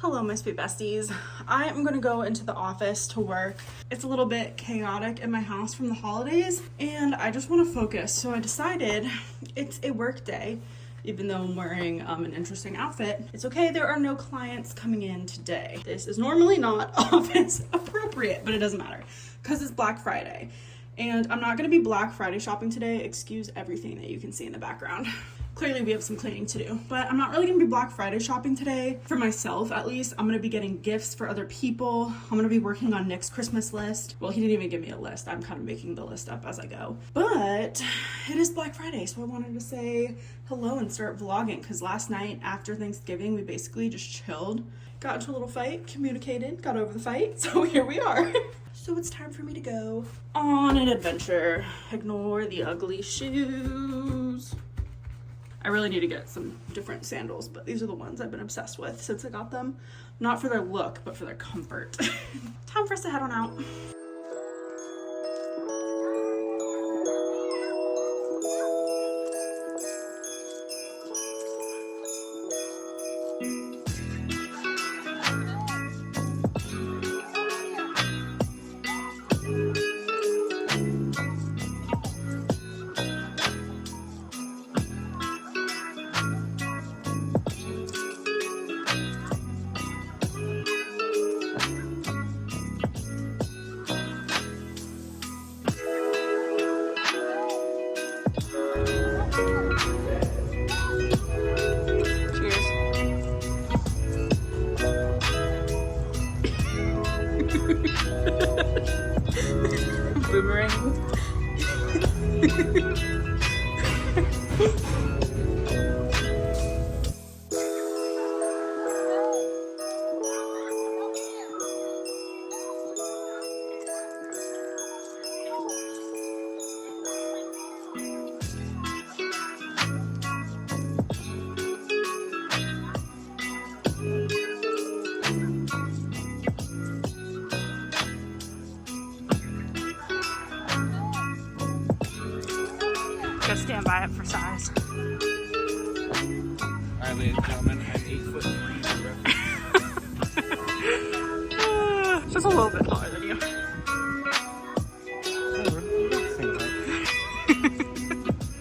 Hello, my sweet besties. I am gonna go into the office to work. It's a little bit chaotic in my house from the holidays, and I just wanna focus. So I decided it's a work day, even though I'm wearing an interesting outfit. It's okay, there are no clients coming in today. This is normally not office appropriate, but it doesn't matter, because it's Black Friday. And I'm not gonna be Black Friday shopping today. Excuse everything that you can see in the background. Clearly we have some cleaning to do, but I'm not really gonna be Black Friday shopping today, for myself at least. I'm gonna be getting gifts for other people. I'm gonna be working on Nick's Christmas list. Well, he didn't even give me a list. I'm kind of making the list up as I go. But it is Black Friday, so I wanted to say hello and start vlogging, because last night after Thanksgiving, we basically just chilled, got into a little fight, communicated, got over the fight, so here we are. So it's time for me to go on an adventure. Ignore the ugly shoes. I really need to get some different sandals, but these are the ones I've been obsessed with since I got them. Not for their look, but for their comfort. Time for us to head on out. Boomerang. Gotta stand by it for size. Alright, ladies and gentlemen, I'm 8 foot. Just a little bit taller than you.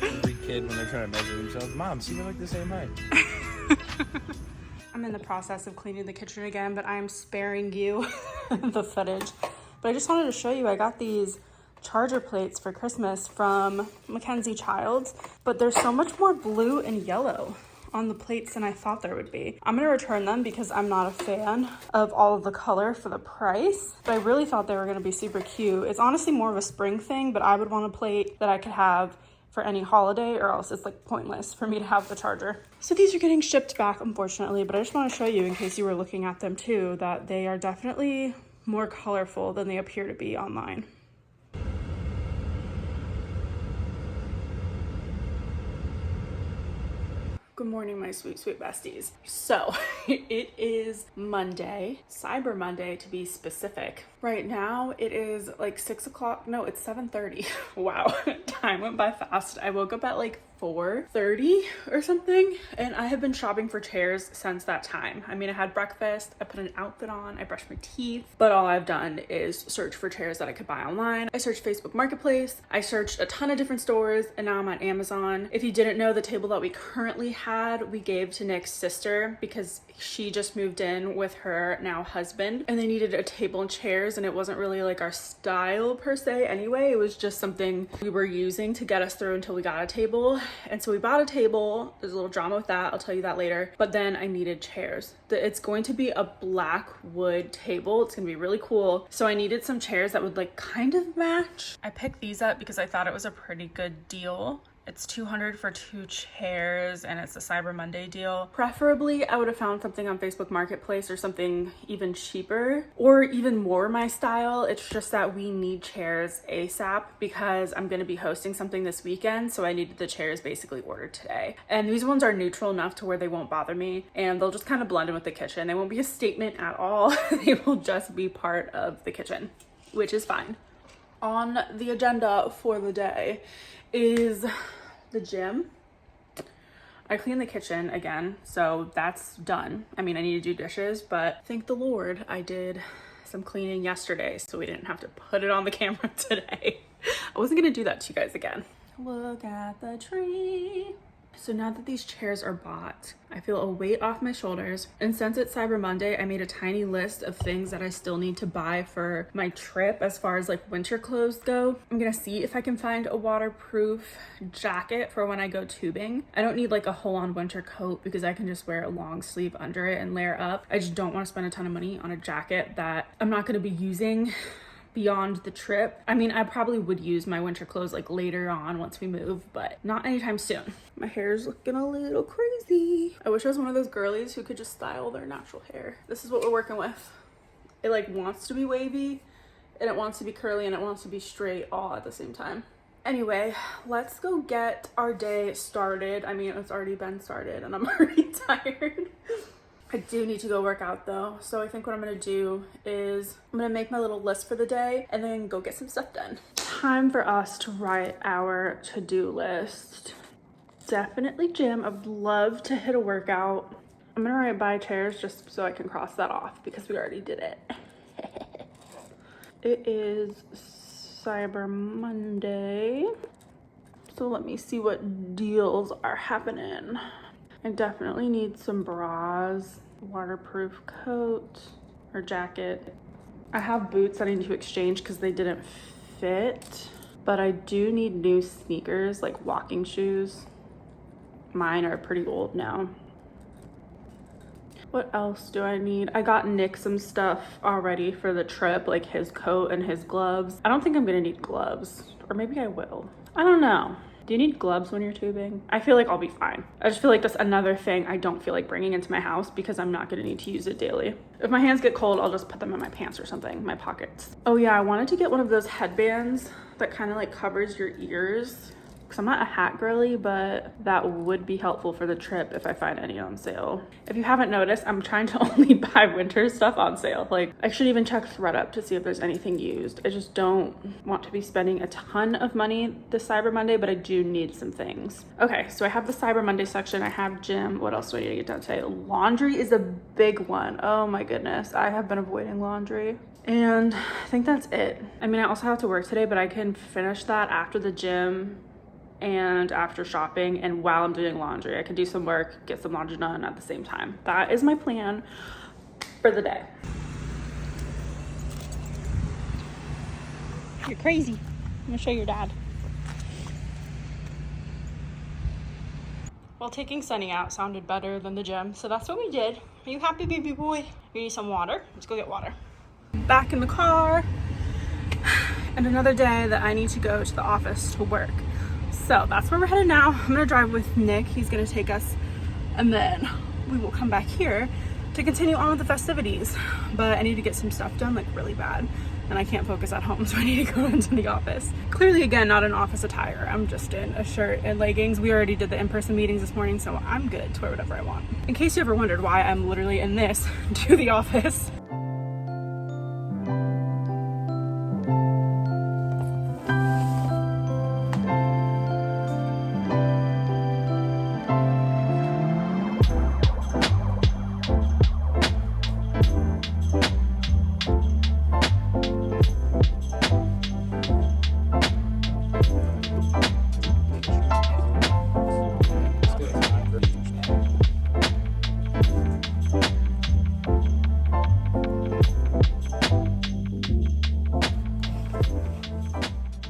Every kid, when they're trying to measure themselves, Mom, see, we're like the same height. I'm in the process of cleaning the kitchen again, but I'm sparing you the footage. But I just wanted to show you, I got these charger plates for Christmas from Mackenzie Childs, but there's so much more blue and yellow on the plates than I thought there would be. I'm gonna return them because I'm not a fan of all of the color for the price, but I really thought they were gonna be super cute. It's honestly more of a spring thing, but I would want a plate that I could have for any holiday, or else it's like pointless for me to have the charger. So these are getting shipped back, unfortunately, but I just want to show you, in case you were looking at them too, that they are definitely more colorful than they appear to be online. Good morning, my sweet, sweet besties. So it is Monday, Cyber Monday to be specific. Right now it is like 6 o'clock. No, it's 7:30. Wow, time went by fast. I woke up at like 4:30 or something, and I have been shopping for chairs since that time. I mean, I had breakfast, I put an outfit on, I brushed my teeth, but all I've done is search for chairs that I could buy online. I searched Facebook Marketplace, I searched a ton of different stores, and now I'm on Amazon. If you didn't know, the table that we currently had, we gave to Nick's sister because she just moved in with her now husband, and they needed a table and chairs, and it wasn't really like our style per se anyway. It was just something we were using to get us through until we got a table. And so we bought a table. There's a little drama with that, I'll tell you that later. But then I needed chairs. It's going to be a black wood table. It's gonna be really cool. So I needed some chairs that would like kind of match. I picked these up because I thought it was a pretty good deal. It's $200 for 2 chairs, and it's a Cyber Monday deal. Preferably, I would have found something on Facebook Marketplace or something even cheaper or even more my style. It's just that we need chairs ASAP because I'm going to be hosting something this weekend, so I needed the chairs basically ordered today. And these ones are neutral enough to where they won't bother me, and they'll just kind of blend in with the kitchen. They won't be a statement at all. They will just be part of the kitchen, which is fine. On the agenda for the day is the gym. I cleaned the kitchen again, so that's done. I mean, I need to do dishes, but thank the Lord I did some cleaning yesterday, so we didn't have to put it on the camera today. I wasn't gonna do that to you guys again. Look at the tree. So now that these chairs are bought, I feel a weight off my shoulders. And since it's Cyber Monday, I made a tiny list of things that I still need to buy for my trip as far as like winter clothes go. I'm gonna see if I can find a waterproof jacket for when I go tubing. I don't need like a full-on winter coat because I can just wear a long sleeve under it and layer up. I just don't want to spend a ton of money on a jacket that I'm not gonna be using beyond the trip. I mean, I probably would use my winter clothes like later on once we move, but not anytime soon. My hair's looking a little crazy. I wish I was one of those girlies who could just style their natural hair. This is what we're working with. It like wants to be wavy and it wants to be curly and it wants to be straight all at the same time. Anyway, let's go get our day started. I mean, it's already been started and I'm already tired. I do need to go work out though. So I think what I'm gonna do is I'm gonna make my little list for the day and then go get some stuff done. Time for us to write our to-do list. Definitely gym. I would love to hit a workout. I'm gonna write buy chairs just so I can cross that off because we already did it. It is Cyber Monday. So let me see what deals are happening. I definitely need some bras, waterproof coat or jacket. I have boots that I need to exchange because they didn't fit, but I do need new sneakers, like walking shoes. Mine are pretty old now. What else do I need? I got Nick some stuff already for the trip, like his coat and his gloves. I don't think I'm gonna need gloves, or maybe I will. I don't know. Do you need gloves when you're tubing? I feel like I'll be fine. I just feel like that's another thing I don't feel like bringing into my house because I'm not gonna need to use it daily. If my hands get cold, I'll just put them in my pants or something, my pockets. Oh yeah, I wanted to get one of those headbands that kind of like covers your ears. Because I'm not a hat girly, but that would be helpful for the trip if I find any on sale. If you haven't noticed, I'm trying to only buy winter stuff on sale. Like, I should even check ThredUp to see if there's anything used. I just don't want to be spending a ton of money this Cyber Monday, but I do need some things. Okay, so I have the Cyber Monday section. I have gym. What else do I need to get done today? Laundry is a big one. Oh my goodness. I have been avoiding laundry. And I think that's it. I mean, I also have to work today, but I can finish that after the gym and after shopping and while I'm doing laundry. I can do some work, get some laundry done at the same time. That is my plan for the day. You're crazy. I'm gonna show your dad. Well, taking Sunny out sounded better than the gym, so that's what we did. Are you happy, baby boy? You need some water? Let's go get water. Back in the car, and another day that I need to go to the office to work. So that's where we're headed now. I'm gonna drive with Nick. He's gonna take us, and then we will come back here to continue on with the festivities. But I need to get some stuff done like really bad, and I can't focus at home, so I need to go into the office. Clearly, again, not an office attire. I'm just in a shirt and leggings. We already did the in-person meetings this morning, so I'm good to wear whatever I want. In case you ever wondered why I'm literally in this to the office.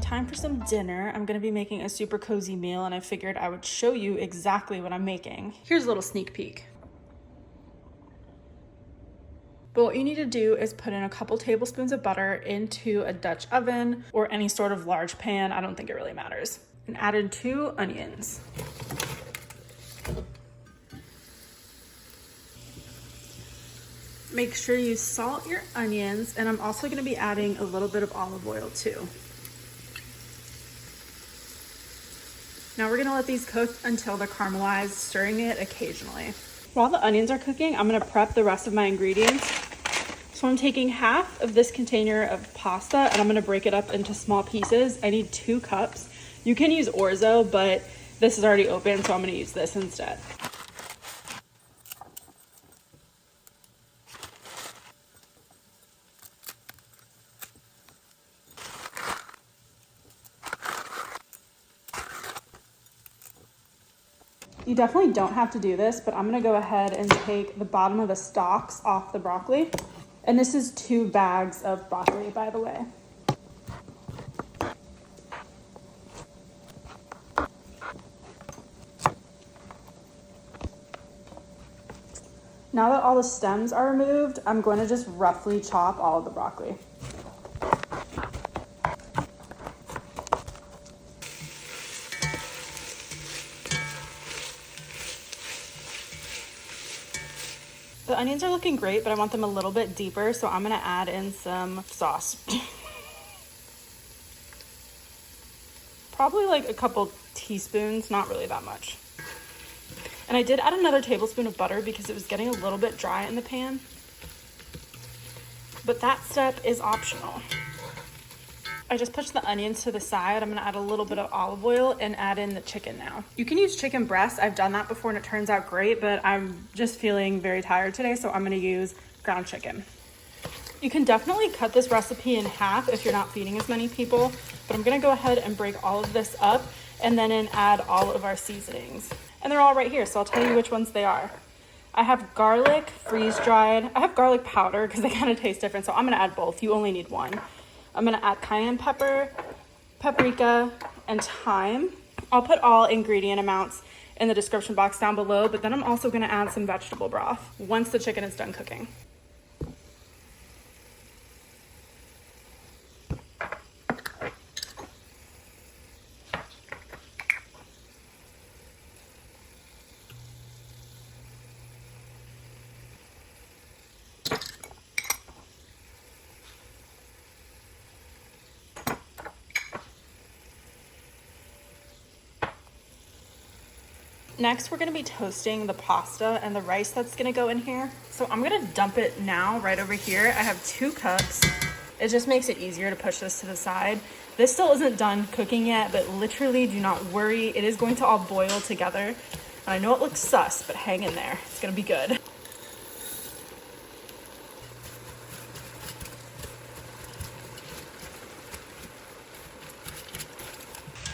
Time for some dinner. I'm gonna be making a super cozy meal, and I figured I would show you exactly what I'm making. Here's a little sneak peek. But what you need to do is put in a couple tablespoons of butter into a Dutch oven or any sort of large pan. I don't think it really matters. And add in 2 onions. Make sure you salt your onions, and I'm also gonna be adding a little bit of olive oil too. Now we're gonna let these cook until they're caramelized, stirring it occasionally. While the onions are cooking, I'm gonna prep the rest of my ingredients. So I'm taking half of this container of pasta and I'm gonna break it up into small pieces. I need 2 cups. You can use orzo, but This is already open, so I'm gonna use this instead. You definitely don't have to do this, but I'm gonna go ahead and take the bottom of the stalks off the broccoli. And this is 2 bags of broccoli, by the way. Now that all the stems are removed, I'm going to just roughly chop all of the broccoli. The onions are looking great, but I want them a little bit deeper, so I'm gonna add in some sauce. Probably like a couple teaspoons, not really that much. And I did add another tablespoon of butter because it was getting a little bit dry in the pan. But that step is optional. I just pushed the onions to the side. I'm gonna add a little bit of olive oil and add in the chicken now. You can use chicken breast. I've done that before and it turns out great, but I'm just feeling very tired today, so I'm gonna use ground chicken. You can definitely cut this recipe in half if you're not feeding as many people, but I'm gonna go ahead and break all of this up and then add all of our seasonings. And they're all right here, so I'll tell you which ones they are. I have garlic freeze-dried. I have garlic powder because they kind of taste different, so I'm gonna add both. You only need one. I'm gonna add cayenne pepper, paprika, and thyme. I'll put all ingredient amounts in the description box down below, but then I'm also gonna add some vegetable broth once the chicken is done cooking. Next, we're gonna be toasting the pasta and the rice that's gonna go in here. So I'm gonna dump it now right over here. I have 2 cups. It just makes it easier to push this to the side. This still isn't done cooking yet, but literally do not worry. It is going to all boil together. And I know it looks sus, but hang in there. It's gonna be good.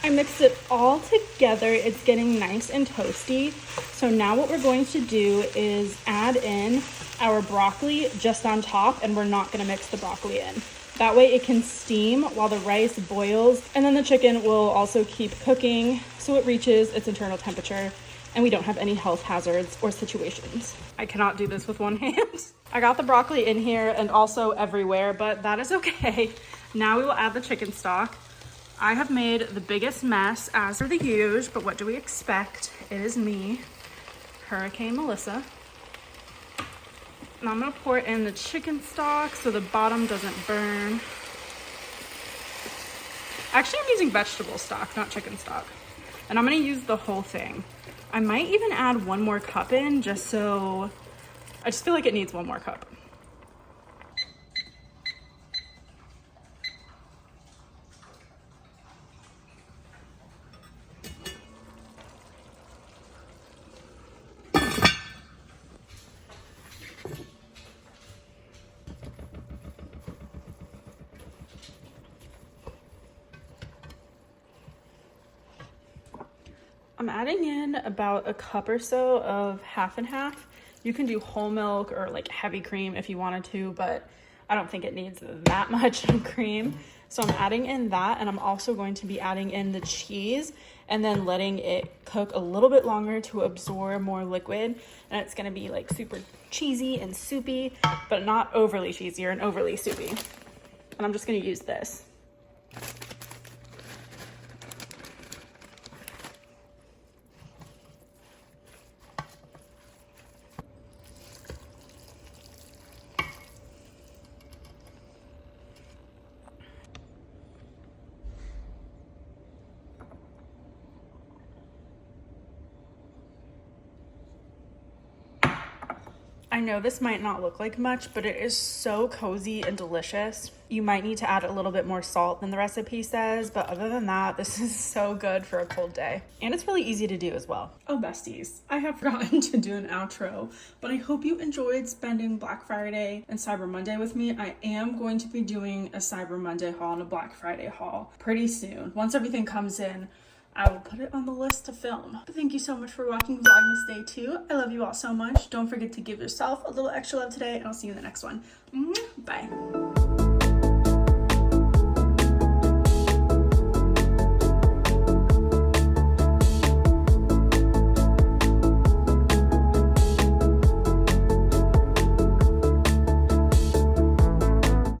I mixed it all together. It's getting nice and toasty. So now what we're going to do is add in our broccoli just on top, and we're not gonna mix the broccoli in. That way it can steam while the rice boils, and then the chicken will also keep cooking so it reaches its internal temperature and we don't have any health hazards or situations. I cannot do this with one hand. I got the broccoli in here and also everywhere, but that is okay. Now we will add the chicken stock. I have made the biggest mess as per the usual, but what do we expect? It is me, Hurricane Melissa. And I'm gonna pour in the chicken stock so the bottom doesn't burn. Actually, I'm using vegetable stock, not chicken stock. And I'm gonna use the whole thing. I might even add 1 more cup in just so, I just feel like it needs 1 more cup. I'm adding in about a cup or so of half and half. You can do whole milk or like heavy cream if you wanted to, but I don't think it needs that much cream. So I'm adding in that, and I'm also going to be adding in the cheese and then letting it cook a little bit longer to absorb more liquid. And it's gonna be like super cheesy and soupy, but not overly cheesy or overly soupy. And I'm just gonna use this. I know this might not look like much, but it is so cozy and delicious. You might need to add a little bit more salt than the recipe says, but other than that, this is so good for a cold day. And it's really easy to do as well. Oh, besties, I have forgotten to do an outro, but I hope you enjoyed spending Black Friday and Cyber Monday with me. I am going to be doing a Cyber Monday haul and a Black Friday haul pretty soon. Once everything comes in, I will put it on the list to film. But thank you so much for watching Vlogmas Day 2. I love you all so much. Don't forget to give yourself a little extra love today, and I'll see you in the next one. Bye.